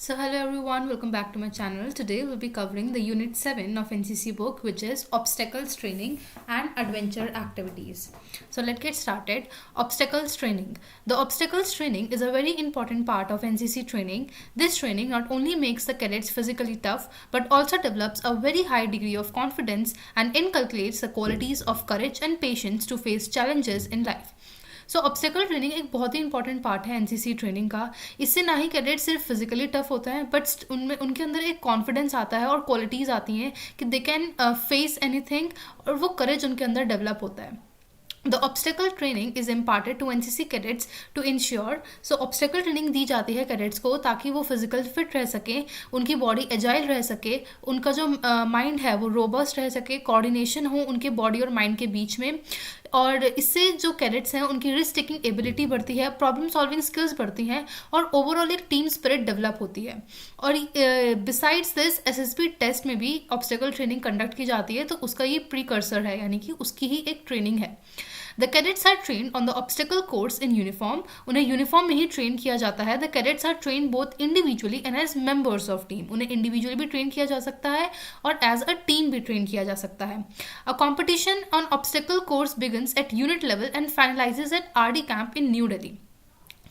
So hello everyone, welcome back to my channel. Today we'll be covering the Unit 7 of NCC book, which is Obstacles Training and Adventure Activities. So let's get started. Obstacles Training. The Obstacles Training is a very important part of NCC training. This training not only makes the cadets physically tough, but also develops a very high degree of confidence and inculcates the qualities of courage and patience to face challenges in life. So obstacle training एक बहुत ही important part है NCC training का. इससे ना ही cadet सिर्फ physically tough होता है, but उनमें उनके अंदर एक कॉन्फिडेंस आता है और क्वालिटीज़ आती हैं कि दे कैन फेस एनीथिंग, और वो करेज उनके अंदर डेवलप होता है. The obstacle training is imparted to NCC cadets to ensure. So obstacle training दी जाती है cadets को ताकि वो फिजिकल फिट रह सके, उनकी बॉडी एजाइल रह सके, उनका जो माइंड है वो रोबस्ट रह सके, कोऑर्डिनेशन हो उनके बॉडी और माइंड के बीच में. और इससे जो कैडेट्स हैं उनकी रिस्क टेकिंग एबिलिटी बढ़ती है, प्रॉब्लम सॉल्विंग स्किल्स बढ़ती हैं और ओवरऑल एक टीम स्पिरिट डेवलप होती है. और बिसाइड्स दिस एसएसबी टेस्ट में भी ऑब्स्टेकल ट्रेनिंग कंडक्ट की जाती है, तो उसका ये प्रीकर्सर है, यानी कि उसकी ही एक ट्रेनिंग है. The cadets are trained on the obstacle course in uniform. उन्हें यूनिफॉर्म में ही ट्रेन किया जाता है. The cadets are trained both individually and as members of team. उन्हें इंडिविजुअली भी ट्रेन किया जा सकता है और एज अ टीम भी ट्रेन किया जा सकता है. A competition on obstacle course begins at unit level and finalizes at RD camp in New Delhi.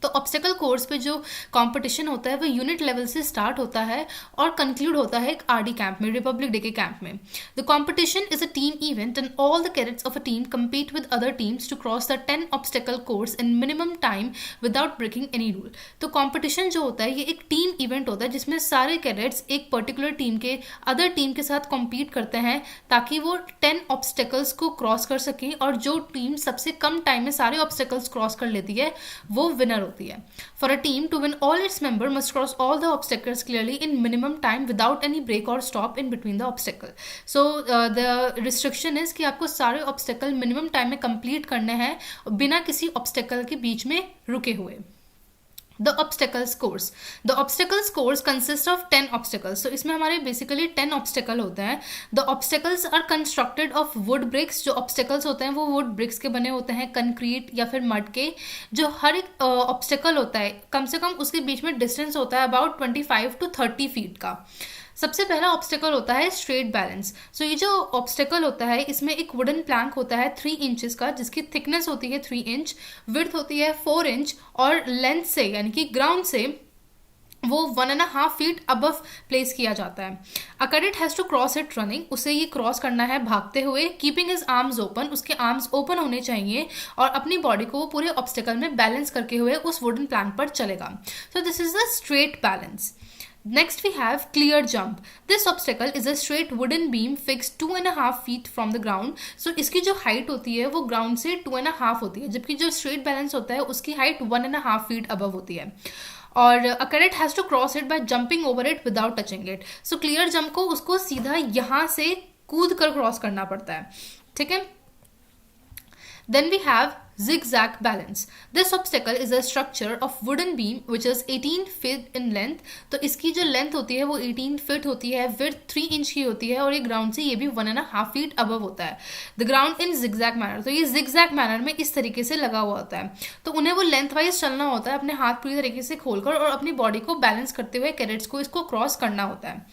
तो ऑब्स्टेकल कोर्स पे जो कंपटीशन होता है वो यूनिट लेवल से स्टार्ट होता है और कंक्लूड होता है एक आरडी कैंप में, रिपब्लिक डे के कैंप में. The competition is a team event and all the cadets of a team compete with other teams to cross the 10 obstacle course in minimum time without breaking any rule. तो competition जो होता है ये एक team event होता है जिसमें सारे कैडेट्स एक पर्टिकुलर टीम के अदर टीम के साथ कॉम्पीट करते हैं ताकि वो 10 ऑब्स्टेकल्स को क्रॉस कर सकें, और जो टीम सबसे कम टाइम में सारे ऑब्स्टेकल्स क्रॉस कर लेती है वो विनर होती है. For a team to win, all its members must cross all the obstacles clearly in minimum time without any break or stop in between the obstacle. So the restriction is कि आपको सारे obstacle minimum time में complete करने हैं बिना किसी obstacle के बीच में रुके हुए. The obstacles course. The obstacles course consists of 10 obstacles. So इसमें हमारे basically 10 obstacle होते हैं. The obstacles are constructed of wood bricks. जो obstacles होते हैं वो wood bricks के बने होते हैं, concrete या फिर mud के. जो हर एक obstacle होता है कम से कम उसके बीच में distance होता है about 25 to 30 feet का. सबसे पहला ऑब्स्टेकल होता है स्ट्रेट बैलेंस. सो ये जो ऑब्स्टेकल होता है इसमें एक वुडन प्लैंक होता है 3 इंचेस का, जिसकी थिकनेस होती है 3 इंच, विड्थ होती है 4 इंच, और लेंथ से यानी कि ग्राउंड से वो 1.5 फीट अबव प्लेस किया जाता है. A cadet has to cross it running. उसे ये क्रॉस करना है भागते हुए, कीपिंग हिज आर्म्स ओपन. उसके आर्म्स ओपन होने चाहिए और अपनी बॉडी को वो पूरे ऑब्स्टेकल में बैलेंस करके हुए उस वुडन प्लैंक पर चलेगा. So this is the straight balance. Next we have clear jump. This obstacle is a straight wooden beam fixed 2.5 feet from the ground. So इसकी जो height होती है वो ground से 2.5 होती है, जबकि जो straight balance होता है उसकी height 1.5 feet above होती है. और a cadet has to cross it by jumping over it without touching it. So clear jump को उसको सीधा यहाँ से कूद कर क्रॉस करना पड़ता है. ठीक है. Then we have zigzag balance. This obstacle is a structure of wooden beam which is 18 feet in length. तो इसकी जो लेंथ होती है वो 18 फीट होती है, विड्थ 3 इंच की होती है, और ये ग्राउंड से ये भी 1.5 फीट अबव होता है. The ground in zigzag manner. तो ये जिगजैग मैनर में इस तरीके से लगा हुआ होता है. तो उन्हें वो लेंथ वाइज चलना होता है, अपने हाथ पूरी तरीके से खोलकर और अपनी बॉडी को बैलेंस करते हुए कैडेट्स को इसको क्रॉस करना होता है.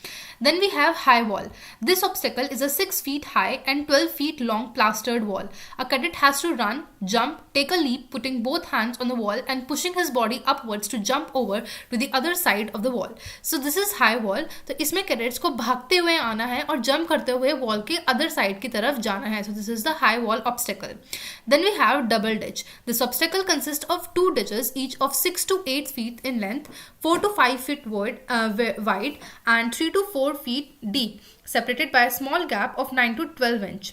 Then we have high wall. This obstacle is a 6 feet high and 12 feet long plastered wall. A cadet has to run, jump, take a leap, putting both hands on the wall and pushing his body upwards to jump over to the other side of the wall. So this is high wall. तो इसमें cadets को भागते हुए आना है और jump करते हुए wall के other side की तरफ जाना है. So this is the high wall obstacle. Then we have double ditch. This obstacle consists of 2 ditches, each of 6 to 8 feet in length, 4 to 5 feet wide, and 3 to 4 feet deep, separated by a small gap of 9 to 12 inch.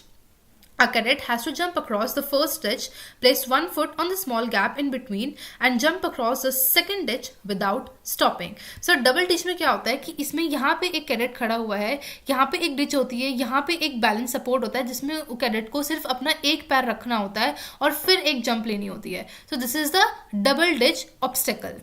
A cadet has to jump across the first ditch, place 1 foot on the small gap in between, and jump across the second ditch without stopping. So double ditch में क्या होता है कि इसमें यहाँ पे एक cadet खड़ा हुआ है, यहाँ पे एक डिच होती है, यहाँ पे एक बैलेंस सपोर्ट होता है जिसमें कैडेट को सिर्फ अपना एक पैर रखना होता है और फिर एक जंप लेनी होती है. So this is the double ditch obstacle.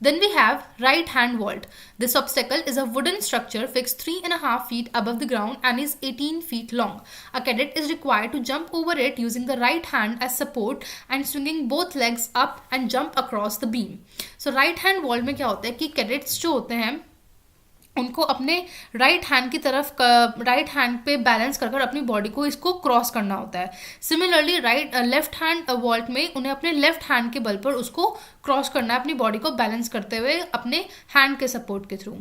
Then we have right hand vault. This obstacle is a wooden structure fixed 3.5 feet above the ground and is 18 feet long. A cadet is required to jump over it using the right hand as support and swinging both legs up and jump across the beam. So right hand vault में क्या होता है कि cadets जो होते हैं उनको अपने राइट हैंड की तरफ राइट हैंड पे बैलेंस कर कर अपनी बॉडी को इसको क्रॉस करना होता है. सिमिलरली लेफ्ट हैंड वॉल्ट में उन्हें अपने लेफ्ट हैंड के बल पर उसको क्रॉस करना है अपनी बॉडी को बैलेंस करते हुए अपने हैंड के सपोर्ट के through.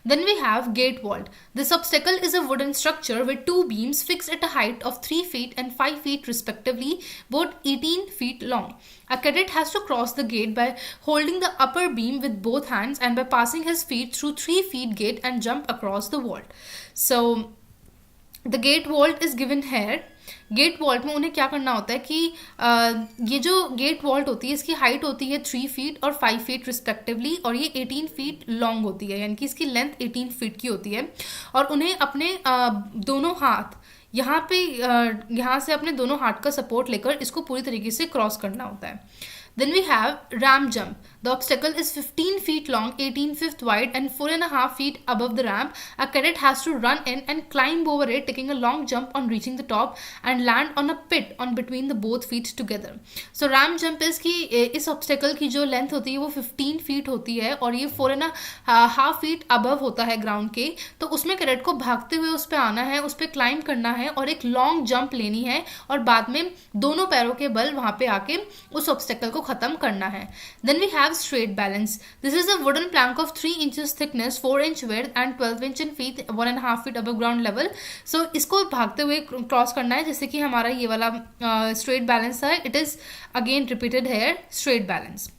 Then we have gate vault. This obstacle is a wooden structure with 2 beams fixed at a height of 3 feet and 5 feet respectively, both 18 feet long. A cadet has to cross the gate by holding the upper beam with both hands and by passing his feet through 3 feet gate and jump across the vault. So the gate vault is given here. Gate vault में उन्हें क्या करना होता है कि ये जो gate vault होती है इसकी हाइट होती है 3 फीट और 5 फीट रिस्पेक्टिवली और ये 18 फीट लॉन्ग होती है, यानी कि इसकी लेंथ 18 फीट की होती है. और उन्हें अपने दोनों हाथ यहाँ से अपने दोनों हाथ का सपोर्ट लेकर इसको पूरी तरीके से क्रॉस करना होता है. Then we have ramp jump. The obstacle is 15 feet long, 18 feet wide and 4.5 feet above the ramp. A cadet has to run in and climb over it, taking a long jump on reaching the top and land on a pit on between the both feet together. So ramp jump is कि इस obstacle की जो length होती है वो 15 feet होती है और ये 4.5 feet above होता है ground के. तो उसमें cadet को भागते हुए उस पर आना है, उस पर climb करना है और एक long jump लेनी है और बाद में दोनों पैरों के बल वहाँ पे आके उस obstacle को खत्म करना है. Then we have straight balance. This is a wooden plank of 3 inches thickness, 4 inch width and 12 inch in feet, 1.5 feet above ground level. So इसको भागते हुए क्रॉस करना है जैसे कि हमारा ये वाला straight balance है. It is again repeated here, straight balance.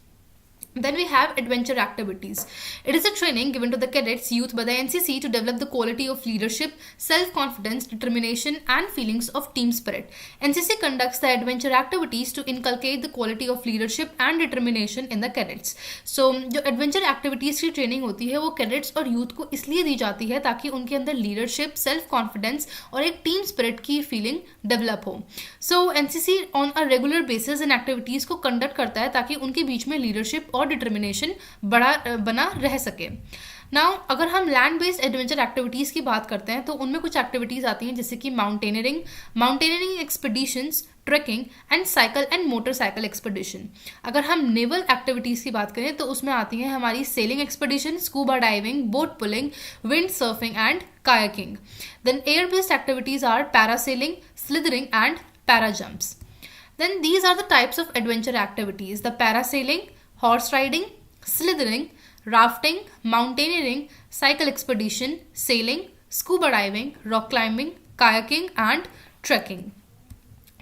Then we have adventure activities. It is a training given to the cadets youth by the NCC to develop the quality of leadership, self-confidence, determination and feelings of team spirit. NCC conducts the adventure activities to inculcate the quality of leadership and determination in the cadets. So जो adventure activities की training होती है वो cadets और youth को इसलिए दी जाती है ताकि उनके अंदर leadership, self-confidence और एक team spirit की feeling develop हो. So NCC on a regular basis in activities को conduct करता है ताकि उनके बीच में leadership और डिटर्मिनेशन बना रह सके. नाउ अगर हम लैंड बेस्ड एडवेंचर एक्टिविटीज़ की बात करते हैं तो उनमें कुछ एक्टिविटीज़ आती हैं जैसे कि mountaineering expeditions, trekking and cycle and motorcycle expedition. अगर हम नेवल एक्टिविटीज़ की बात करें तो उसमें आती हैं हमारी sailing expedition, scuba diving, boat pulling, wind surfing and kayaking. Then air based activities are parasailing, slithering and para jumps. Then these are the types of adventure activities: the parasailing, horse riding, slithering, rafting, mountaineering, cycle expedition, sailing, scuba diving, rock climbing, kayaking and trekking.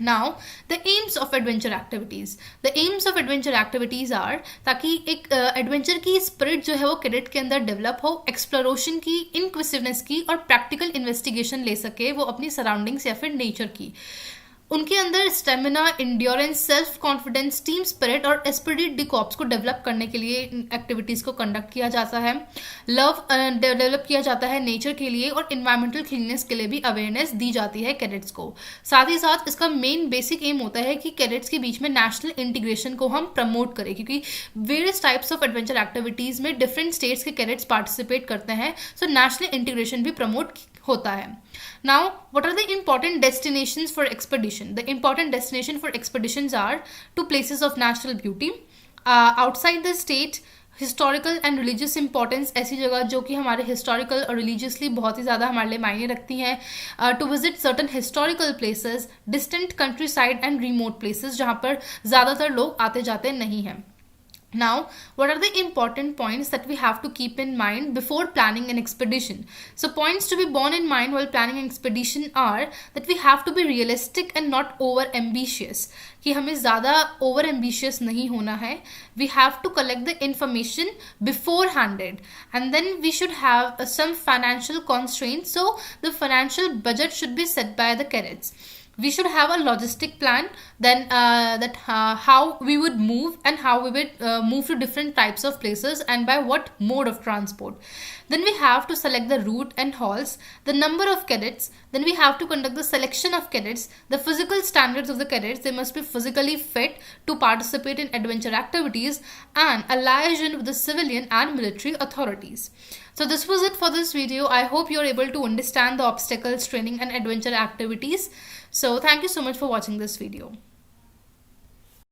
Now the aims of adventure activities. The aims of adventure activities are ताकि एक adventure की spirit जो है वो cadet के अंदर develop हो, exploration की, इनक्विसिवनेस की और प्रैक्टिकल इन्वेस्टिगेशन ले सके वो अपनी सराउंडिंग्स या फिर नेचर की. उनके अंदर stamina, endurance, self confidence, team spirit और एस्पिरिट डी कॉप्स को डेवलप करने के लिए एक्टिविटीज़ को कंडक्ट किया जाता है. लव डेवलप किया जाता है नेचर के लिए और इन्वायरमेंटल क्लीननेस के लिए भी अवेयरनेस दी जाती है कैडेट्स को. साथ ही साथ इसका मेन बेसिक एम होता है कि कैडेट्स के बीच में नेशनल इंटीग्रेशन को हम प्रमोट करें क्योंकि various types of adventure activities में डिफरेंट स्टेट्स के कैडेट्स पार्टिसिपेट करते हैं. सो नेशनल इंटीग्रेशन भी प्रमोट होता है. Now, what are the important destinations for expedition? The important destination for expeditions are to places of natural beauty, outside the state, historical and religious importance, ऐसी जगह जो कि हमारे हिस्टोरिकल और religiously बहुत ही ज़्यादा हमारे लिए मायने रखती हैं. To visit certain historical places, distant countryside and remote places जहाँ पर ज़्यादातर लोग आते जाते नहीं हैं. Now, what are the important points that we have to keep in mind before planning an expedition? So, points to be borne in mind while planning an expedition are that we have to be realistic and not over ambitious. कि हमें ज़्यादा over ambitious नहीं होना है. We have to collect the information beforehanded, and then we should have some financial constraints. So, the financial budget should be set by the cadets. we should have a logistic plan, then how we would move and how we would move to different types of places and by what mode of transport. Then we have to select the route and halls, the number of cadets. Then we have to conduct the selection of cadets, the physical standards of the cadets. They must be physically fit to participate in adventure activities, and a liaison with the civilian and military authorities. So this was it for this video. I hope you're able to understand the obstacles training and adventure activities. So thank you so much for watching this video.